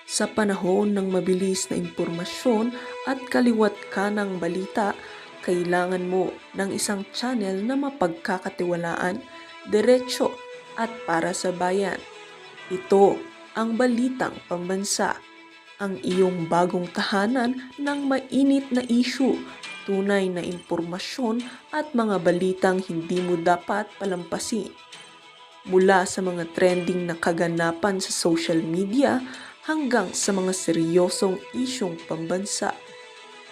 Sa panahon ng mabilis na impormasyon at kaliwat kanang balita, kailangan mo ng isang channel na mapagkakatiwalaan, diretsyo at para sa bayan. Ito ang Balitang Pambansa, ang iyong bagong tahanan ng mainit na issue, tunay na impormasyon at mga balitang hindi mo dapat palampasin. Mula sa mga trending na kaganapan sa social media hanggang sa mga seryosong isyong pambansa.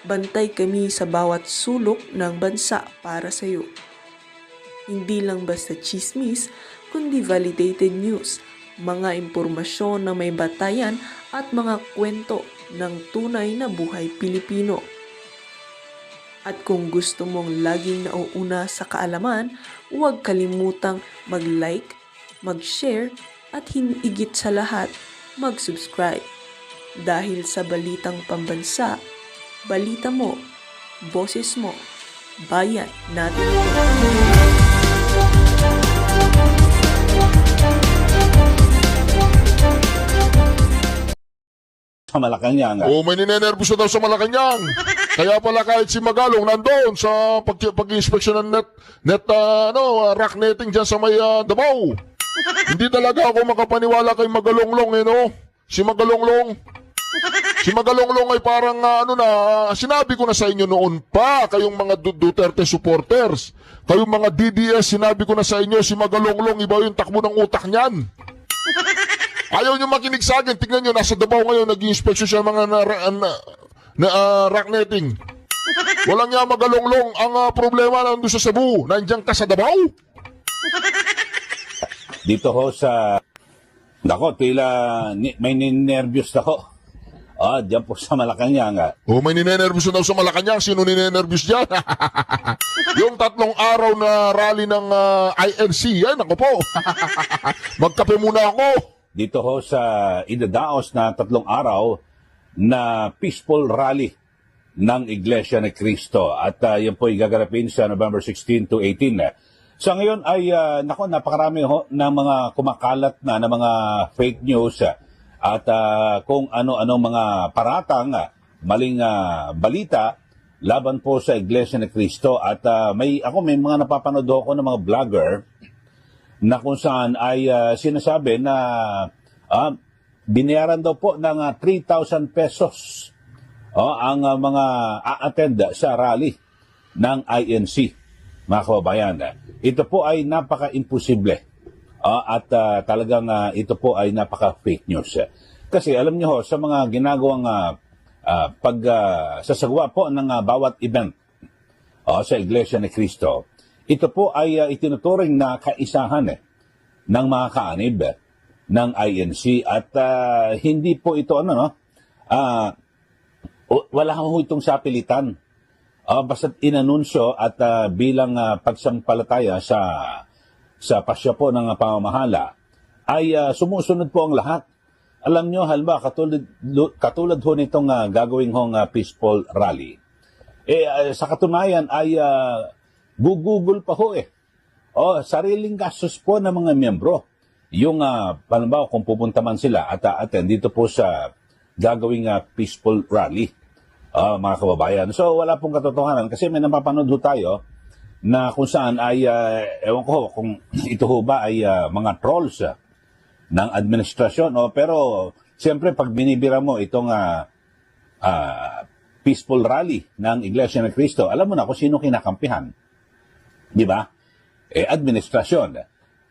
Bantay kami sa bawat sulok ng bansa para sa iyo. Hindi lang basta chismis, kundi validated news, mga impormasyon na may batayan at mga kwento ng tunay na buhay Pilipino. At kung gusto mong laging nauuna sa kaalaman, huwag kalimutang mag-like, mag-share at higit sa lahat, mag-subscribe. Dahil sa Balitang Pambansa, balita mo, boses mo, bayan natin ito. Sa Malacanang. Oo, may ninenervous na daw sa Malacanang. Kaya pala kahit si Magalong nandoon sa pag-inspeksyon ng rock netting dyan sa may Davao. Hindi talaga ako makapaniwala kay Magalonglong no? Si Magalonglong. Si Magalonglong ay parang sinabi ko na sa inyo noon pa, kayong mga Duterte supporters. Kayong mga DDS, sinabi ko na sa inyo, si Magalonglong, iba yung takbo ng utak niyan. Ayaw nyo makinig sa akin. Tingnan nyo, nasa Davao ngayon, nag-inspeksyon siya mga rock netting. Walang nga Magalonglong. Ang problema nandun sa Cebu. Nandiyan ka sa Davao? Dito ho sa... Nako, tila may ninervyos na ho. Diyan po sa Malacanang. Oh, may ninenervous na daw sa Malacanang. Sino ninenervous dyan? Yung 3 araw na rally ng INC. Yan, ako po. Magkape muna ako. Dito ho sa idadaos na 3 araw na peaceful rally ng Iglesia ni Cristo. At yan po ay gaganapin sa November 16 to 18. Sa ngayon ay, napakarami ho ng mga kumakalat na ng mga fake news at kung ano-anong mga paratang, maling balita laban po sa Iglesia ni Cristo. At may mga napapanood ako ng mga vlogger na kung saan ay sinasabi na binayaran daw po ng 3,000 pesos ang mga a-attend sa rally ng INC. Mga kababayan, ito po ay napaka-imposible at talagang ito po ay napaka-fake news. Kasi alam niyo ho, sa mga ginagawang pagsasagawa po ng bawat event sa Iglesia ni Cristo, ito po ay itinuturing na kaisahan ng mga kaanib ng INC at hindi po ito wala ho itong sapilitan. Basta't inanunsyo at bilang pagsampalataya sa pasya po ng pamamahala ay sumusunod po ang lahat. Alam nyo, halimbawa, katulad ho nitong gagawin hong peaceful rally. Sa katunayan ay gugugol pa ho sariling gastos po ng mga miyembro. Yung, halimbawa, kung pupunta man sila at attend dito po sa gagawing peaceful rally. Mga kababayan. So, wala pong katotohanan kasi may napapanood ho tayo na kung saan ay, ewan ko kung ito ho ba ay mga trolls ng administrasyon. Pero, siyempre, pag binibira mo itong peaceful rally ng Iglesia ni Cristo, alam mo na kung sino kinakampihan. Di ba? Administrasyon.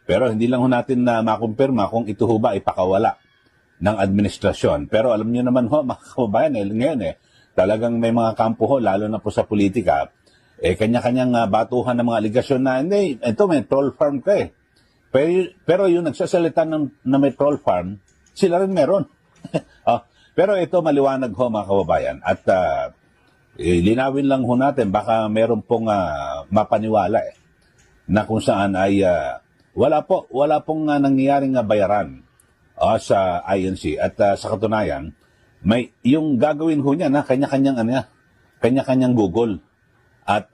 Pero hindi lang ho natin na makumpirma kung ito ho ba ay pakawala ng administrasyon. Pero alam niyo naman ho, mga kababayan, ngayon talagang may mga kampo ho, lalo na po sa politika, kanya-kanyang batuhan ng mga aligasyon na, hindi, ito may troll farm ka Pero yung nagsasalita na may troll farm, sila rin meron. Pero ito maliwanag ho, mga kababayan. At linawin lang ho natin, baka meron pong mapaniwala na kung saan ay wala pong nangyayaring bayaran sa INC. At sa katunayan, may yung gagawin ho niya na kanya-kanyang Google at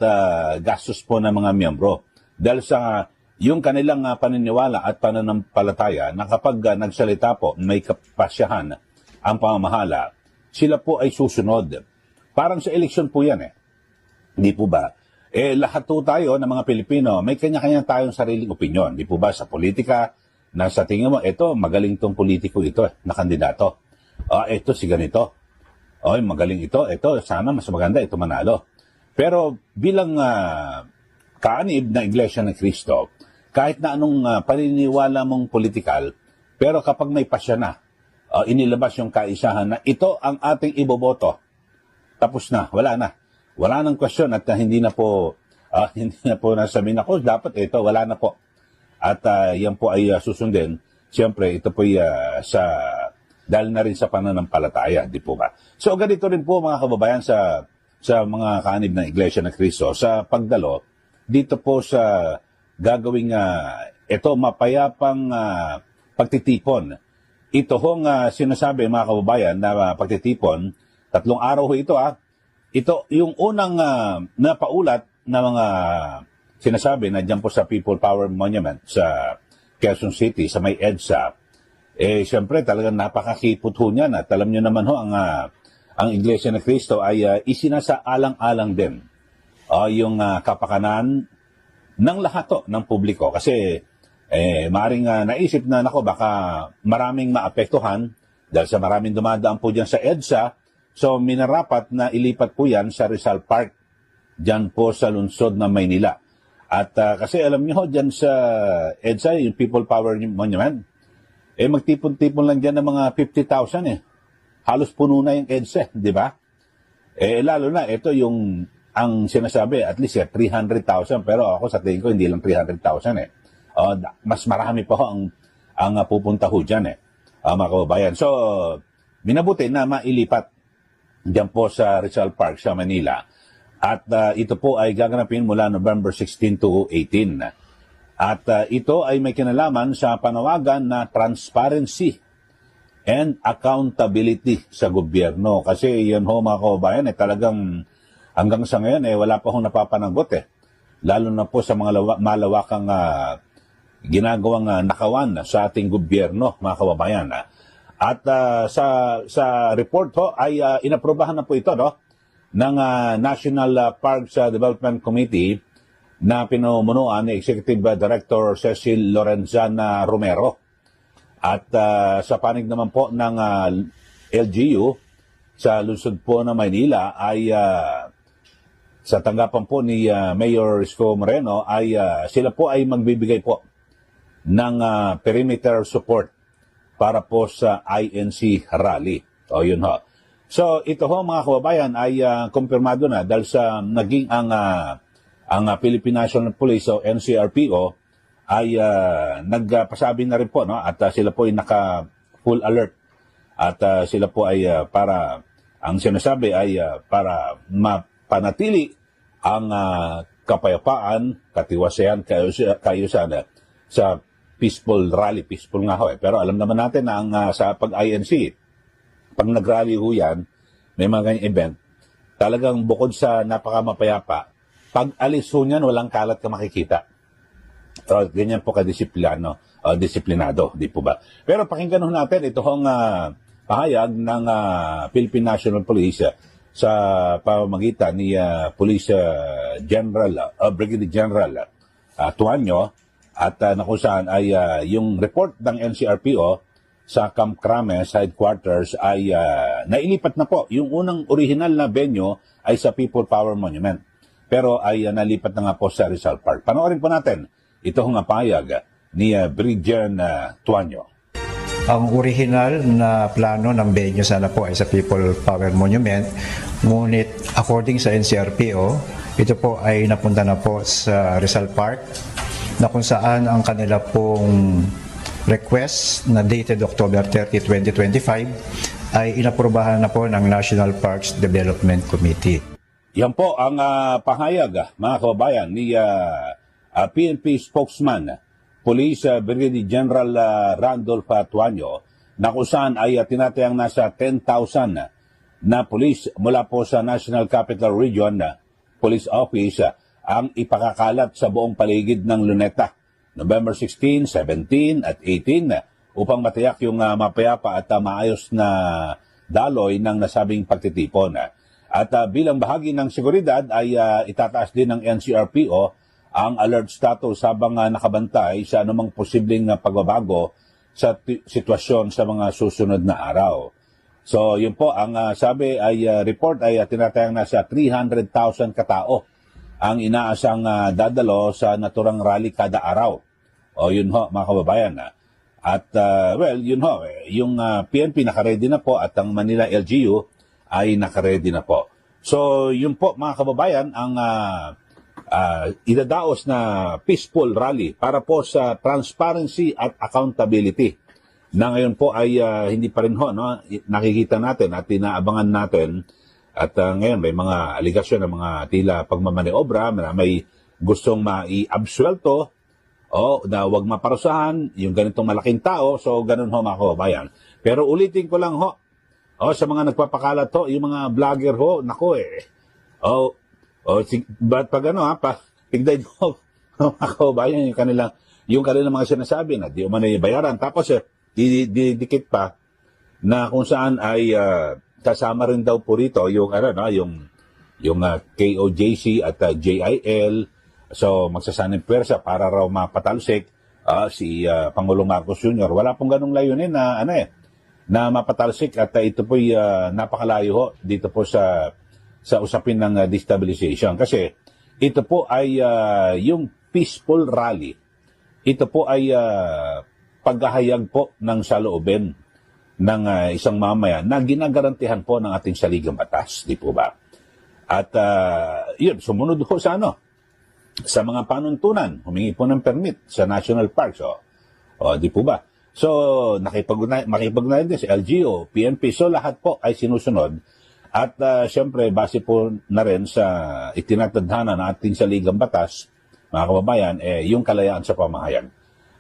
gastos po ng mga miyembro. Dahil sa yung kanilang paniniwala at pananampalataya na kapag nagsalita po, may kapasyahan ang pamamahala, sila po ay susunod. Parang sa eleksyon po yan eh. Hindi po ba? Lahat po tayo ng mga Pilipino, may kanya-kanya tayong sariling opinyon. Di po ba sa politika, na sa tingin mo, ito, magaling tong politiko ito na kandidato. Ito si ganito. Magaling ito, sana mas maganda, ito manalo. Pero bilang kaanib na Iglesia ng Cristo, kahit na anong paniniwala mong politikal, pero kapag may pasya na, inilabas yung kaisahan na ito ang ating iboboto, tapos na, wala na. Wala nang question at hindi na po nasabihin ako, dapat ito, wala na po. At yan po ay susundin. Siyempre, ito po ay dahil na rin sa pananampalataya, di po ba? So, ganito rin po mga kababayan sa mga kaanib ng Iglesia ng Cristo, sa pagdalo, dito po sa gagawing ito, mapayapang pagtitipon. Ito hong sinasabi mga kababayan na pagtitipon, 3 araw ho ito Ito yung unang napaulat na mga sinasabi na dyan po sa People Power Monument sa Quezon City, sa may EDSA. Siyempre talagang napakakipot ho niyan at alam nyo naman ho ang Iglesia ng Cristo ay isinasaalang-alang din yung kapakanan ng lahat ng publiko. Kasi maaaring naisip na baka maraming maapektuhan dahil sa maraming dumadaan po dyan sa EDSA. So, minarapat na ilipat po yan sa Rizal Park, dyan po sa lungsod ng Maynila. At kasi alam niyo dyan sa EDSA, yung People Power Monument, magtipon-tipon lang dyan ng mga 50,000 Halos puno na yung EDSA, di ba? Lalo na, ito ang sinasabi, at least 300,000, pero ako sa tingin ko, hindi lang 300,000 mas marami pa ho ang pupunta ho dyan mga kababayan. So, minabuti na mailipat diyan po sa Rizal Park sa Manila. At ito po ay gaganapin mula November 16 to 18. At ito ay may kinalaman sa panawagan na transparency and accountability sa gobyerno. Kasi yan ho mga kababayan, talagang hanggang sa ngayon wala pa hong napapanagot Lalo na po sa mga malawakang ginagawang nakawan sa ating gobyerno mga kababayan. At sa report ho ay inaprobahan na po ito ng National Parks Development Committee na pinumunuan ni Executive Director Cecil Lorenzana Romero. At sa panig naman po ng LGU sa lungsod po ng Maynila ay sa tanggapan po ni Mayor Isko Moreno ay sila po ay magbibigay po ng perimeter support para po sa INC rally. Yun ho. So, ito ho mga kababayan ay kumpirmado na dahil sa naging ang Philippine National Police o NCRPO ay nagpasabi na rin po at sila po ay naka full alert at sila po ay para ang sinasabi ay para mapanatili ang kapayapaan, katiwasayan, kayusan sa peaceful rally. Peaceful nga ho Pero alam naman natin na ang sa pag-INC, pag nag-rally ho yan, may mga ganyang event, talagang bukod sa napakamapayapa, pag alis ho niyan, walang kalat ka makikita. So, ganyan po disiplinado, di po ba? Pero pakinggan ho natin, ito hong pahayag ng Philippine National Police sa pamamagitan ni Police General, Brigadier General Tuanyo, at na kung saan ay yung report ng NCRPO sa Camp Crames headquarters ay nailipat na po. Yung unang original na venue ay sa People Power Monument. Pero ay nalipat na nga po sa Rizal Park. Panoorin po natin ito ang pahayag ni Brigadier Tuanyo. Ang original na plano ng venue sana po ay sa People Power Monument. Ngunit according sa NCRPO, ito po ay napunta na po sa Rizal Park, na kung saan ang kanila pong request na dated October 30, 2025 ay inaprubahan na po ng National Parks Development Committee. Yan po ang pahayag, mga kababayan, ni PNP spokesman, Police Brigadier General Randolph Tuanyo, na kung saan ay tinatayang nasa 10,000 na police mula po sa National Capital Region Police Office ang ipakakalat sa buong paligid ng Luneta, November 16, 17 at 18 upang matiyak yung mapayapa at maayos na daloy ng nasabing pagtitipon. At bilang bahagi ng seguridad ay itataas din ng NCRPO ang alert status habang nakabantay sa anumang posibleng pagbabago sa sitwasyon sa mga susunod na araw. So yun po, ang sabi ay report ay tinatayang nasa 300,000 katao ang inaasang dadalo sa naturang rally kada araw. O yun ho, mga kababayan. At well, yun ho, yung PNP nakaredy na po at ang Manila LGU ay nakaredy na po. So yun po, mga kababayan, ang idadaos na peaceful rally para po sa transparency at accountability na ngayon po ay hindi pa rin ho, no? Nakikita natin at inaabangan natin. At ngayon may mga aligasyon ng mga tila pagmamaneobra, may gustong mai-absuelto o na wag maparusahan yung ganitong malaking tao. So ganun ho, mga kababayan. Pero ulitin ko lang ho, sa mga nagpapakalat ho, yung mga vlogger ho, nako ba't pag tigday ho, mga kababayan, yung kanilang mga sinasabi na di umano yung bayaran. Tapos didikit pa na kung saan ay kasama rin daw po rito yung KOJC at JIL. So magsasanib pwersa para raw mapatalsik si Pangulong Marcos Jr. Wala pong ganung layunin na mapatalsik at ito po napakalayo ho dito po sa usapin ng destabilization. Kasi ito po ay yung peaceful rally. Ito po ay paghahayag po ng saloobin ng isang mamayan na ginagarantihan po ng ating saligang batas, di po ba? At yun, sumunod po sa sa mga panuntunan, humingi po ng permit sa national parks, di po ba? So, makipag-ugnayan din sa LGU, PNP, so lahat po ay sinusunod. At syempre, base po na rin sa itinatadhana ng ating saligang batas, mga kababayan, yung kalayaan sa pamahayan.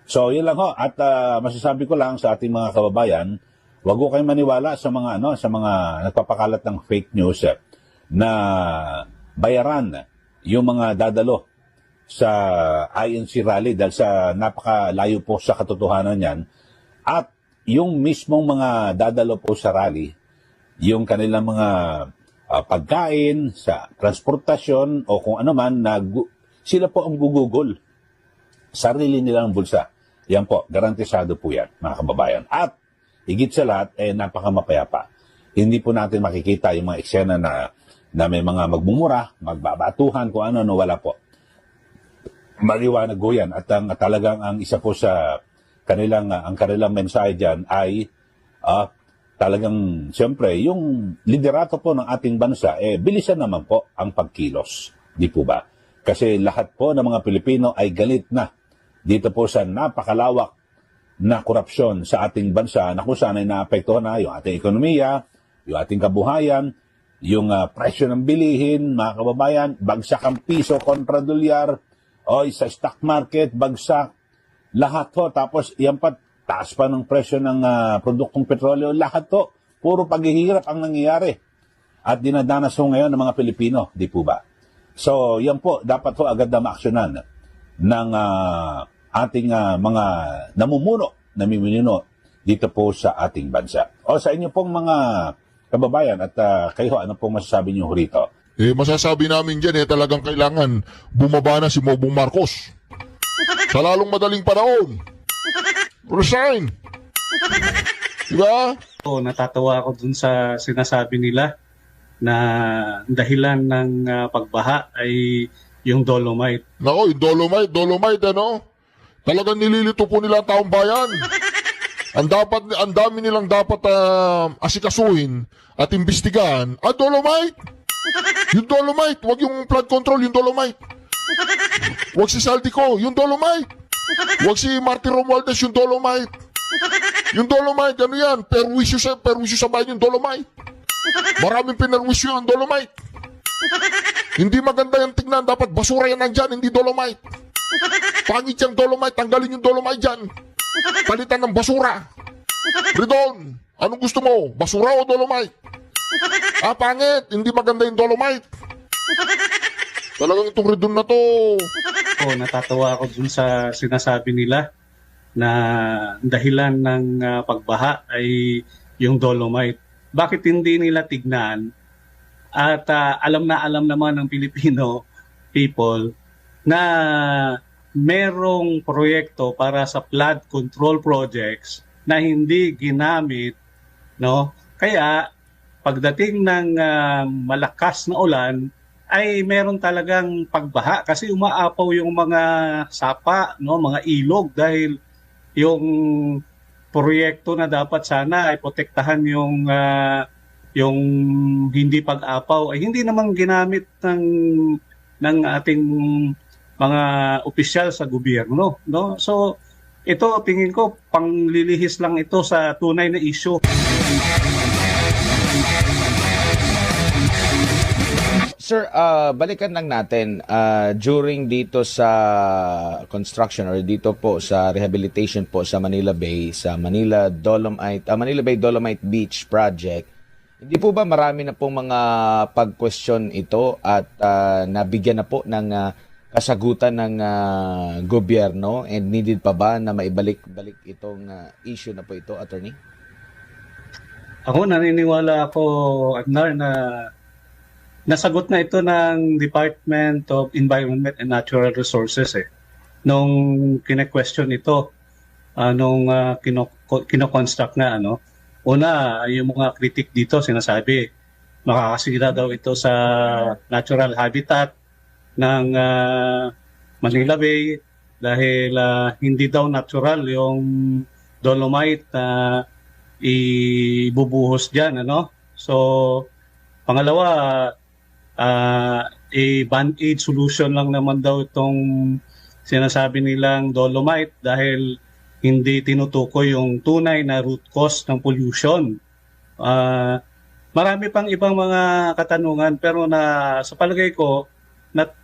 So, yun lang ho. At masasabi ko lang sa ating mga kababayan, wag ko kayong maniwala sa mga nagpapakalat ng fake news na bayaran yung mga dadalo sa INC rally dahil sa napakalayo po sa katotohanan yan. At yung mismong mga dadalo po sa rally, yung kanilang mga pagkain, sa transportasyon o kung ano man, sila po ang gugugol. Sarili nilang bulsa. Yan po, garantisado po yan, mga kababayan. At higit sa lahat, napakamapayapa. Hindi po natin makikita yung mga eksena na may mga magmumura, magbabatuhan, kung ano, wala po. Maliwanag po yan. At talagang ang isa po sa ang kanilang mensahe dyan ay talagang, siyempre, yung liderato po ng ating bansa, bilisan naman po ang pagkilos. Di po ba? Kasi lahat po ng mga Pilipino ay galit na dito po sa napakalawak na korupsyon sa ating bansa na kung saan ay naapektuhan na yung ating ekonomiya, yung ating kabuhayan, yung presyo ng bilihin, mga kababayan, bagsak ang piso kontra dolyar, sa stock market, bagsak, lahat ho. Tapos yan pa, taas pa ng presyo ng produktong petrolyo, lahat ho. Puro paghihirap ang nangyayari. At dinadanas ho ngayon ng mga Pilipino, di po ba? So yan po, dapat ho agad na maaksyonan ng ating mga namumuno dito po sa ating bansa. O sa inyo pong mga kababayan at kayo, ano pong masasabi niyo rito? Masasabi namin dyan, talagang kailangan bumaba na si Bongbong Marcos. Sa lalong madaling panahon. Resign! Diba? Natatawa ako dun sa sinasabi nila na dahilan ng pagbaha ay yung Dolomite. Nako, yung Dolomite, talagang nililito po nila ang taong bayan. Ang dami nilang dapat asikasuhin at imbestigahan. Dolomite! Yung Dolomite, wag yung flood control, yung Dolomite. Wag si Saldico, yung Dolomite. Wag si Martin Romualdez, yung Dolomite. Yung Dolomite, ano yan? Perwisyo sa bayan yung Dolomite. Maraming pinarwisyo ang Dolomite. Hindi maganda yung tignan, dapat basura yan nandyan, hindi Dolomite. Pangit yung Dolomite, tanggalin yung Dolomite dyan. Palitan ng basura. Ridon, anong gusto mo? Basura o Dolomite? Pangit, hindi maganda yung Dolomite. Talagang itong Ridon na to. Natatawa ako dun sa sinasabi nila na dahilan ng pagbaha ay yung dolomite. Bakit hindi nila tignan at alam naman ng Filipino people na merong proyekto para sa flood control projects na hindi ginamit, no? Kaya pagdating ng malakas na ulan ay meron talagang pagbaha kasi umaapaw yung mga sapa, no, mga ilog dahil yung proyekto na dapat sana ay protektahan yung hindi pag-apaw ay hindi naman ginamit ng ating mga opisyal sa gobyerno, no? So ito tingin ko panglilihis lang ito sa tunay na issue. Sir, balikan lang natin during dito sa construction or dito po sa rehabilitation po sa Manila Bay, sa Manila Bay Dolomite Beach project. Hindi po ba marami na pong mga pag-question ito at nabigyan na po ng kasagutan ng gobyerno and needed pa ba na maibalik-balik itong issue na po ito, attorney? Ako naniniwala ako, Adnar, na nasagot na ito ng Department of Environment and Natural Resources nung kine-question ito, nung kino-construct na Una, yung mga kritik dito sinasabi, makakasira daw ito sa natural habitat ng Manila Bay dahil hindi daw natural yung dolomite na ibubuhos diyan, So, pangalawa, a band-aid solution lang naman daw itong sinasabi nilang dolomite dahil hindi tinutukoy yung tunay na root cause ng pollution. Marami pang ibang mga katanungan pero sa palagay ko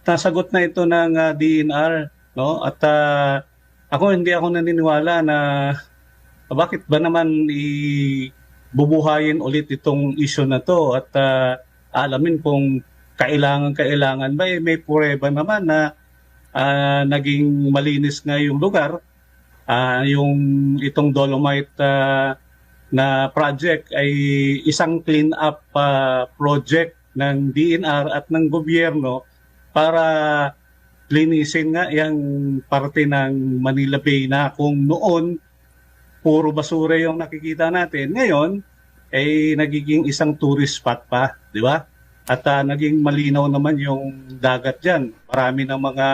nasagot na ito ng DENR, no? At hindi ako naniniwala na bakit ba naman bubuhayin ulit itong issue na to at alamin kung kailangan ba may pureba naman na naging malinis nga yung lugar. Yung itong dolomite na project ay isang clean up project ng DENR at ng gobyerno para linisin nga yung parte ng Manila Bay na kung noon puro basura yung nakikita natin. Ngayon ay nagiging isang tourist spot pa, di ba? At naging malinaw naman yung dagat diyan. Marami ng mga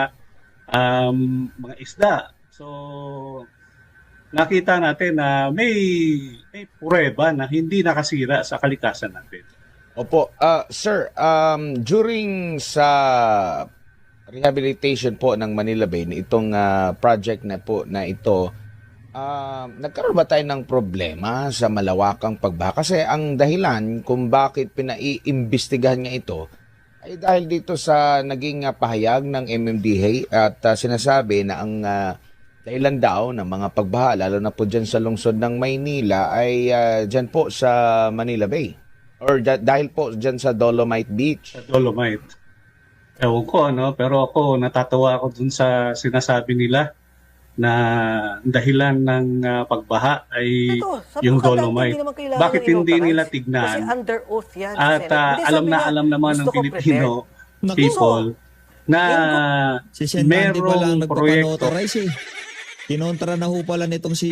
isda. So, nakita natin na may pureba na hindi nakasira sa kalikasan natin. Opo. Sir, during sa rehabilitation po ng Manila Bay, itong project na po na ito, nagkaroon ba tayo ng problema sa malawakang pagbaha? Kasi ang dahilan kung bakit pinaiimbestigahan nga ito ay dahil dito sa naging pahayag ng MMDA at sinasabi na ang dahilan daw ng mga pagbaha, lalo na po dyan sa lungsod ng Maynila, ay dyan po sa Manila Bay. Or dahil po dyan sa Dolomite Beach. Sa Dolomite. Ewan ko, pero ako natatawa ako dun sa sinasabi nila na dahilan ng pagbaha ay yung Dolomite. Bakit hindi nila tignan? Kasi under oath yan. At alam naman ng Filipino people na si Sen. Andy pa lang merong proyekto. nagpapanotarize Kinontra na ho pala nitong si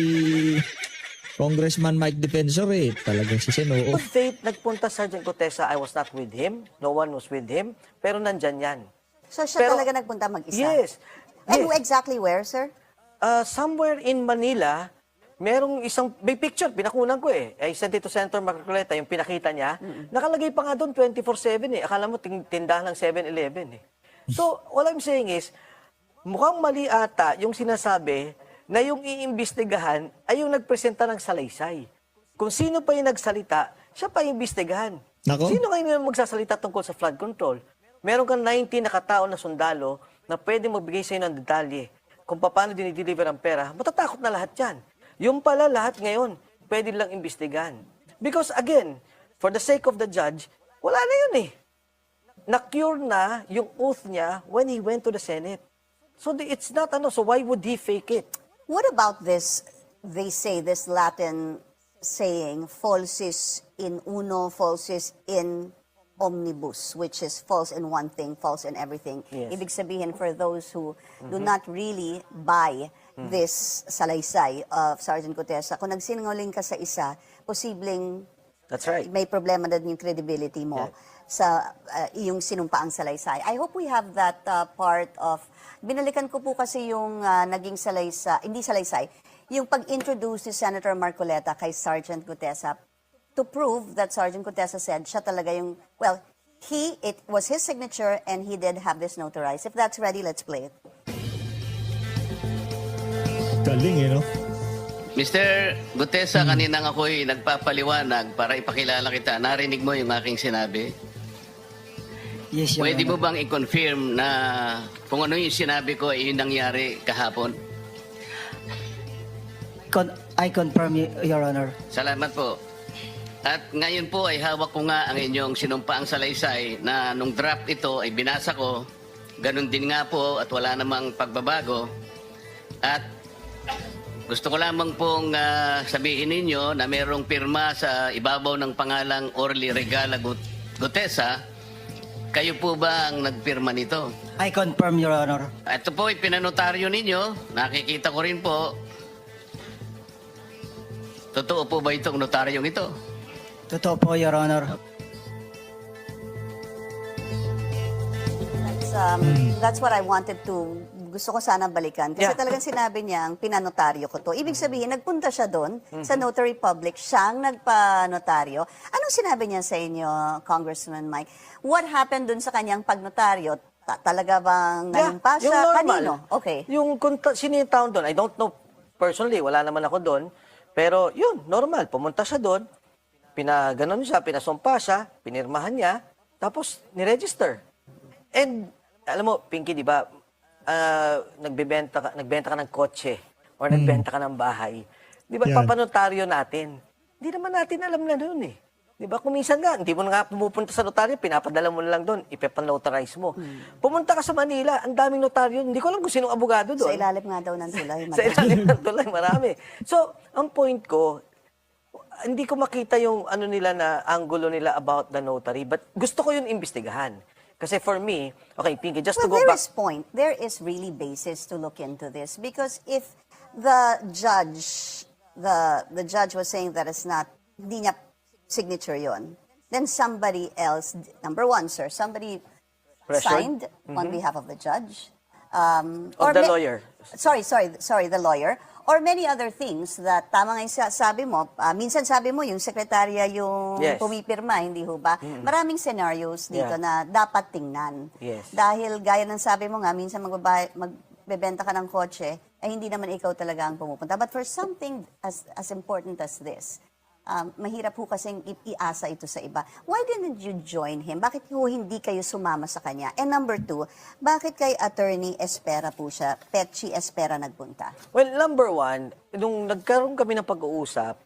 Congressman Mike Defensor Talagang si Sen. Good faith, nagpunta Sergeant Gutesa, I was not with him, no one was with him, pero nandyan yan. So siya Pero- talaga nagpunta mag-isa? Yes. And Yes. exactly where, sir? Somewhere in Manila, may picture, pinakunan ko I sent it to Senator Marcoleta, yung pinakita niya. Nakalagay pa nga doon 24/7 Akala mo tindahan ng 7-Eleven So, all I'm saying is, mukhang mali ata yung sinasabi na yung iimbestigahan ay yung nagpresenta ng salaysay. Kung sino pa yung nagsalita, siya pa yung iimbestigahan. Nako. Sino kayo yung magsasalita tungkol sa flood control? Meron kang 19 na katao na sundalo na pwede magbigay sa iyo ng detalye kung paano dinideliver ang pera. Matatakot na lahat yan. Yung pala lahat ngayon, pwede lang imbestigahan. Because again, for the sake of the judge, wala na yun Na-cure na yung oath niya when he went to the Senate. So it's not so why would he fake it? What about this, they say, this Latin saying, falsis in uno, falsis in omnibus, which is false in one thing, false in everything. Yes. Ibig sabihin, for those who do not really buy this salaysay of Sergeant Gutesa, kung nagsinungaling ka sa isa, posibleng That's right. may problema na din yung credibility mo sa iyong sinumpaang salaysay. I hope we have that part of, binalikan ko po kasi yung naging salaysay, hindi salaysay, yung pag-introduce ni Senator Marcoleta kay Sergeant Gutesa to prove that Sergeant Gutesa said siya talaga yung, well, it was his signature and he did have this notarized. If that's ready, let's play it. Galing no? Mr. Gutesa, kanina nga ako'y nagpapaliwanag para ipakilala kita. Narinig mo yung aking sinabi? Yes, Your Pwede mo Honor. bang i-confirm na kung ano yung sinabi ko ay yung nangyari kahapon? I confirm, Your Honor. Salamat po. At ngayon po ay hawak ko nga ang inyong sinumpaang salaysay na nung draft ito ay binasa ko. Ganun din nga po at wala namang pagbabago. At gusto ko lamang pong sabihin ninyo na mayroong pirma sa ibabaw ng pangalang Orly Regala Gutesa. Kayo po ba ang nagpirma nito? I confirm, Your Honor. Ito po ay pinanotaryo ninyo. Nakikita ko rin po. Totoo po ba itong notaryong ito? Totoo po, Your Honor. That's what I wanted to, gusto ko sana balikan. Kasi Yeah. talagang sinabi niyang pinanotaryo ko to. Ibig sabihin, nagpunta siya doon sa notary public, siyang nagpanotaryo. Anong sinabi niya sa inyo, Congressman Mike? What happened doon sa kanyang pagnotaryo? Talaga bang nanumpa yung siya? normal. Kanino? Okay. Yung sino yung tao doon, I don't know personally, wala naman ako doon. Pero yun, normal. Pumunta siya doon, pinaganon siya, pinasumpa siya, pinirmahan niya, tapos niregister. And alam mo, Pinky, di ba, nagbenta ka ng kotse or nagbenta ka ng bahay. Di ba, Yan. papanotaryo natin. Hindi naman natin alam na doon eh. Di ba, kung minsan nga, hindi mo na nga pumupunta sa notaryo, pinapadala mo na lang doon, ipapanotarize mo. Pumunta ka sa Manila, ang daming notaryo, hindi ko alam kung sinong abogado Sa doon. ilalim nga daw ng tulay. Sa ilalim ng tulay, marami. So, ang point ko, hindi ko makita yung ano nila na angulo nila about the notary, but gusto ko yun imbestigahan. Kasi for me, okay, Pinky, just to Well, go there back. is point. There is really basis to look into this because if the judge was saying that it's not, hindi niya signature yon, then somebody else, number one, sir, somebody Pressured? signed on behalf of the judge. Of the lawyer. Sorry, the lawyer. Or many other things that tama nga yung sabi mo, minsan sabi mo yung sekretarya yung Yes. pumipirma, hindi ho ba? Maraming scenarios dito Yeah. na dapat tingnan. Yes. Dahil gaya ng sabi mo nga, minsan magbebenta ka ng kotse, eh hindi naman ikaw talaga ang pumupunta. But for something as important as this, mahirap ho kasing iasa ito sa iba. Why didn't you join him? Bakit ho hindi kayo sumama sa kanya? And number two, bakit kay Attorney Espera po siya, Petchi Espera nagpunta? Well, number one, nung nagkaroon kami ng pag-uusap,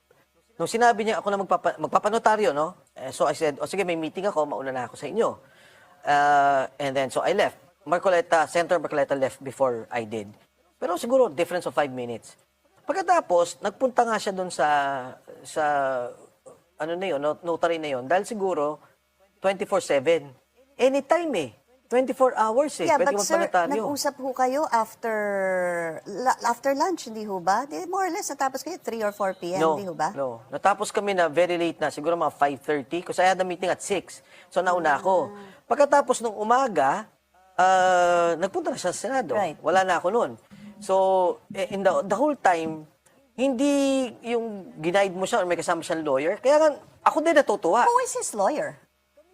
nung sinabi niya ako na magpapanotaryo, no? So I said, sige, may meeting ako, mauna na ako sa inyo. And then, so I left. Senator Marcoleta left before I did. Pero siguro, difference of 5 minutes. Pagkatapos, nagpunta nga siya doon sa ano na yun, notary na yun. Dahil siguro, 24/7. Anytime eh. 24 hours eh. Yeah, Pwede but sir, magpanotaryo. nag-usap ho kayo after lunch, hindi ho ba? More or less, natapos kayo 3 or 4 p.m., hindi ho ba? No. Natapos kami na very late na, siguro mga 5:30, kasi I had a meeting at 6. So nauna ako. Pagkatapos ng umaga, nagpunta na siya sa Senado. Right. Wala na ako noon. So, in the whole time, hindi yung ginaid mo siya or may kasama siyang lawyer. Kaya nga, ako din natutuwa. Who is his lawyer?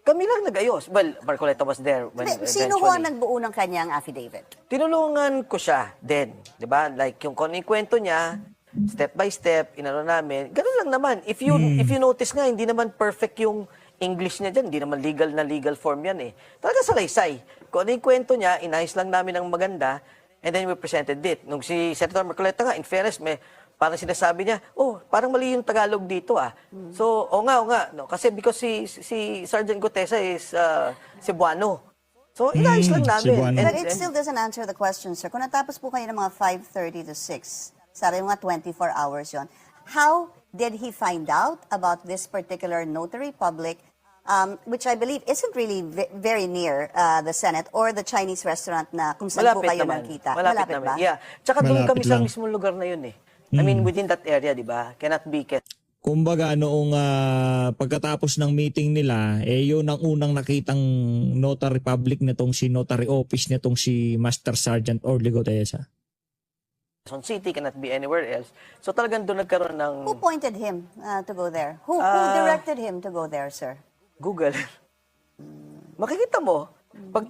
Kami lang nag-ayos. Well, Marcoleta was there when Sino ho ang eventually. nagbuo ng kanyang affidavit? Tinulungan ko siya din. Di ba? Like, yung kung ano yung kwento niya, step by step, inano namin. Ganun lang naman. If you notice nga, hindi naman perfect yung English niya dyan. Hindi naman legal form yan eh. Talaga salaysay. Kung ano yung kwento niya, inayos lang namin ng maganda, and then we presented it. Nung si Senator Marcoleta nga, in fairness, parang sinasabi niya, parang mali yung Tagalog dito ah. So, o nga. No? Kasi because si Sergeant Gutesa is Cebuano. So, inayos lang namin. Cebuano. But it still doesn't answer the question, sir. Kung natapos po kayo ng mga 5:30 to 6, Sabi mo nga 24 hours yon. How did he find out about this particular notary public, which I believe isn't really very near the Senate or the Chinese restaurant na kung saan po kayo nakita? Malapit naman. ba? Yeah. Tsaka doon Malapit kami sa lang. mismong lugar na yun eh. I mean, within that area, di ba? Cannot be Kumbaga noong pagkatapos ng meeting nila, yun ang unang nakitang notary public nitong si notary office nitong si Master Sergeant Orly Gutesa. Quezon City, cannot be anywhere else. So talagang doon nagkaroon ng Who pointed him to go there? Who directed him to go there, sir? Google. Makikita mo, pag